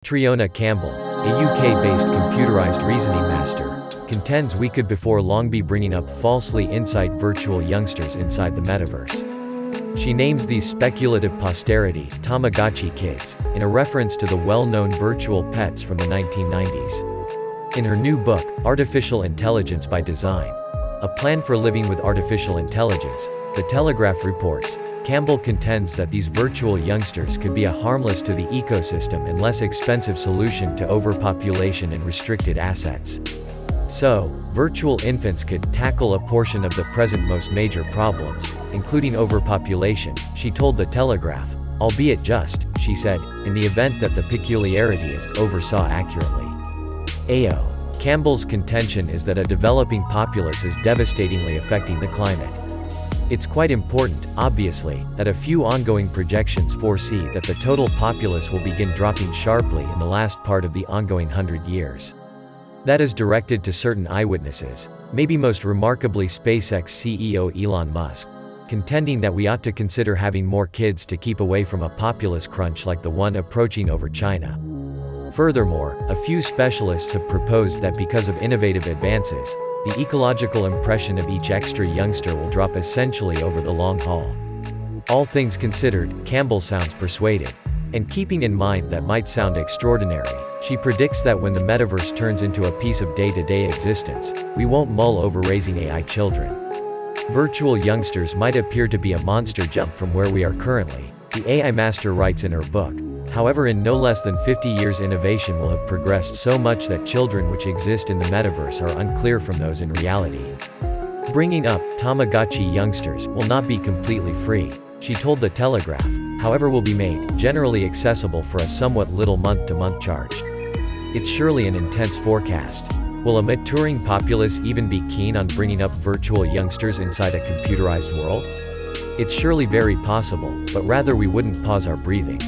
Triona Campbell, a UK-based computerized reasoning master, contends we could before long be bringing up falsely incite virtual youngsters inside the metaverse. She names these speculative posterity Tamagotchi kids, in a reference to the well-known virtual pets from the 1990s. In her new book, Artificial Intelligence by Design, A Plan for Living with Artificial Intelligence, The Telegraph reports, Campbell contends that these virtual youngsters could be a harmless to the ecosystem and less expensive solution to overpopulation and restricted assets. So, virtual infants could tackle a portion of the present most major problems, including overpopulation, she told The Telegraph, albeit just, she said, in the event that the peculiarity is oversaw accurately. A.O. Campbell's contention is that a developing populace is devastatingly affecting the climate. It's quite important, obviously, that a few ongoing projections foresee that the total populace will begin dropping sharply in the last part of the ongoing 100 years. That is directed to certain eyewitnesses, maybe most remarkably SpaceX CEO Elon Musk, contending that we ought to consider having more kids to keep away from a populace crunch like the one approaching over China. Furthermore, a few specialists have proposed that because of innovative advances, the ecological impression of each extra youngster will drop essentially over the long haul. All things considered, Campbell sounds persuaded. And keeping in mind that might sound extraordinary, she predicts that when the metaverse turns into a piece of day-to-day existence, we won't mull over raising AI children. Virtual youngsters might appear to be a monster jump from where we are currently, the AI master writes in her book. However, in no less than 50 years innovation will have progressed so much that children which exist in the metaverse are unclear from those in reality. Bringing up Tamagotchi youngsters will not be completely free, she told The Telegraph, however will be made generally accessible for a somewhat little month-to-month charge. It's surely an intense forecast. Will a maturing populace even be keen on bringing up virtual youngsters inside a computerized world? It's surely very possible, but rather we wouldn't pause our breathing.